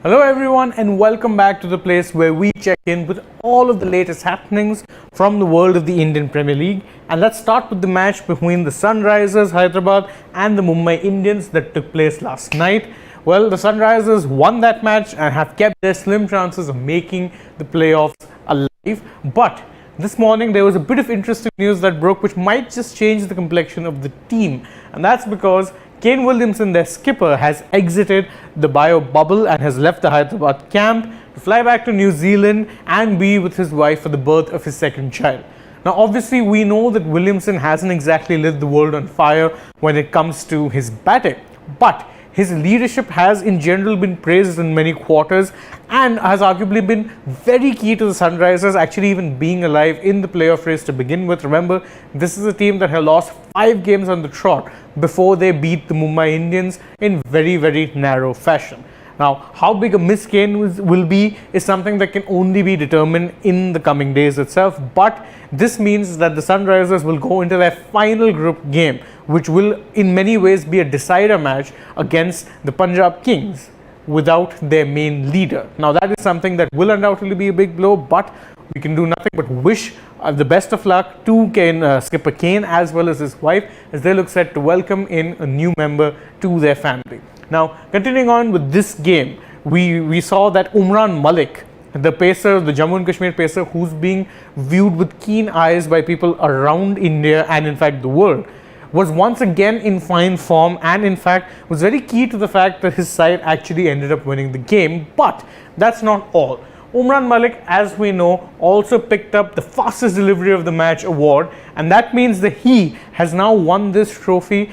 Hello everyone and welcome back to the place where we check in with all of the latest happenings from the world of the Indian Premier League. And let's start with the match between the Sunrisers Hyderabad and the Mumbai Indians that took place last night. Well, the Sunrisers won that match and have kept their slim chances of making the playoffs alive. But this morning there was a bit of interesting news that broke which might just change the complexion of the team. And that's because Kane Williamson, their skipper, has exited the bio bubble and has left the Hyderabad camp to fly back to New Zealand and be with his wife for the birth of his second child. Now, obviously, we know that Williamson hasn't exactly lit the world on fire when it comes to his batting, but his leadership has in general been praised in many quarters and has arguably been very key to the Sunrisers actually even being alive in the playoff race to begin with. Remember, this is a team that had lost 5 games on the trot before they beat the Mumbai Indians in very, very narrow fashion. Now, how big a miss Kane will be is something that can only be determined in the coming days itself. But this means that the Sunrisers will go into their final group game, which will in many ways be a decider match against the Punjab Kings without their main leader. Now, that is something that will undoubtedly be a big blow, but we can do nothing but wish the best of luck to skipper Kane as well as his wife as they look set to welcome in a new member to their family. Now, continuing on with this game, we saw that Umran Malik, the pacer, the Jammu and Kashmir pacer, who's being viewed with keen eyes by people around India and in fact the world, was once again in fine form and in fact was very key to the fact that his side actually ended up winning the game. But that's not all. Umran Malik, as we know, also picked up the fastest delivery of the match award, and that means that he has now won this trophy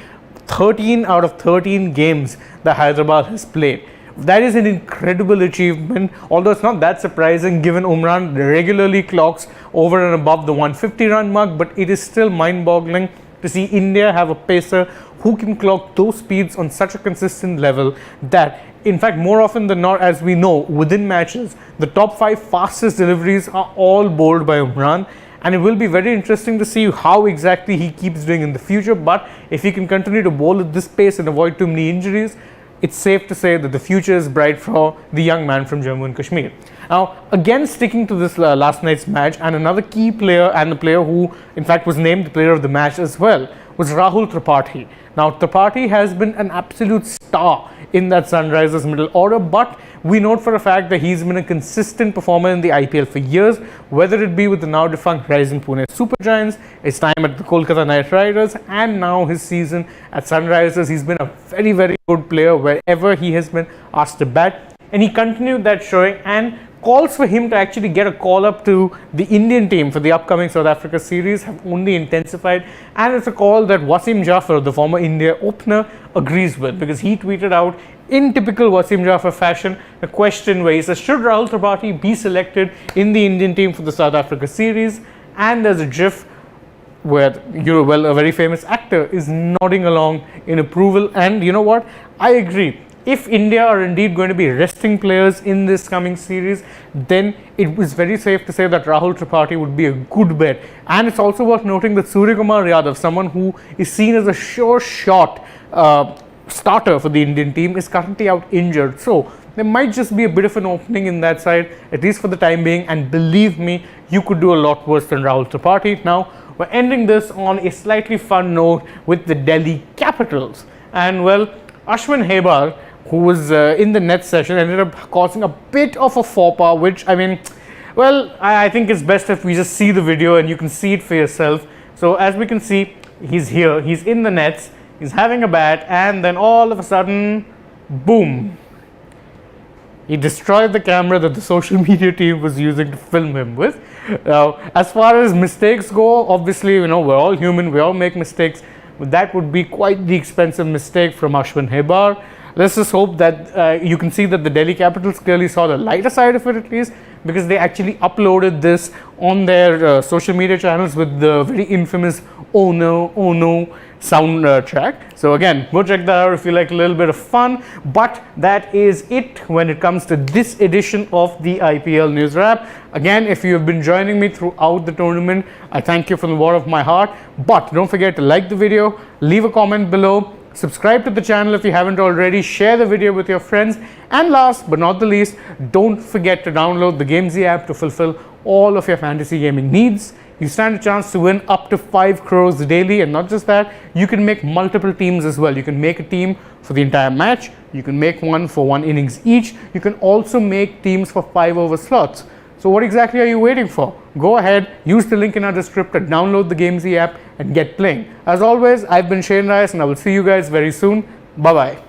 13 out of 13 games that Hyderabad has played. That is an incredible achievement, although it's not that surprising given Umran regularly clocks over and above the 150 run mark, but it is still mind-boggling to see India have a pacer who can clock those speeds on such a consistent level that, in fact, more often than not, as we know, within matches, the top 5 fastest deliveries are all bowled by Umran. And it will be very interesting to see how exactly he keeps doing in the future. But if he can continue to bowl at this pace and avoid too many injuries, it's safe to say that the future is bright for the young man from Jammu and Kashmir. Now, again, sticking to this last night's match, and another key player and the player who, in fact, was named the player of the match as well, was Rahul Tripathi. Now, Tripathi has been an absolute star in that Sunrisers middle order, but we note for a fact that he's been a consistent performer in the IPL for years, whether it be with the now defunct Rising Pune Super Giants, his time at the Kolkata Knight Riders, and now his season at Sunrisers. He's been a very, very good player wherever he has been asked to bat, and he continued that showing, and calls for him to actually get a call up to the Indian team for the upcoming South Africa series have only intensified, and it's a call that Wasim Jaffer, the former India opener, agrees with, because he tweeted out in typical Wasim Jaffer fashion a question where he says, should Rahul Tripathi be selected in the Indian team for the South Africa series? And there's a gif where a very famous actor is nodding along in approval. And you know what, I agree. If India are indeed going to be resting players in this coming series, then it was very safe to say that Rahul Tripathi would be a good bet. And it's also worth noting that Suryakumar Yadav, someone who is seen as a sure shot starter for the Indian team, is currently out injured. So there might just be a bit of an opening in that side, at least for the time being. And believe me, you could do a lot worse than Rahul Tripathi. Now, we're ending this on a slightly fun note with the Delhi Capitals. And well, Ashwin Hebar, who was in the net session, ended up causing a bit of a faux pas, which, I mean, well, I think it's best if we just see the video and you can see it for yourself. So as we can see, he's here, he's in the nets, he's having a bat, and then all of a sudden, boom, he destroyed the camera that the social media team was using to film him with. Now, as far as mistakes go, obviously, we're all human, we all make mistakes, but that would be quite the expensive mistake from Ashwin Hebar. Let's just hope that you can see that the Delhi Capitals clearly saw the lighter side of it, at least, because they actually uploaded this on their social media channels with the very infamous "Oh no" soundtrack. So again, go check that out if you like a little bit of fun. But that is it when it comes to this edition of the IPL News Wrap. Again, if you have been joining me throughout the tournament, I thank you from the bottom of my heart. But don't forget to like the video, leave a comment below, subscribe to the channel if you haven't already, share the video with your friends, and last but not the least, don't forget to download the Gamezy app to fulfill all of your fantasy gaming needs. You stand a chance to win up to 5 crores daily, and not just that, you can make multiple teams as well. You can make a team for the entire match, you can make one for 1 innings each, you can also make teams for 5 over slots. So what exactly are you waiting for? Go ahead, use the link in our description, download the Gamezy app and get playing. As always, I've been Shane Reyes and I will see you guys very soon. Bye bye.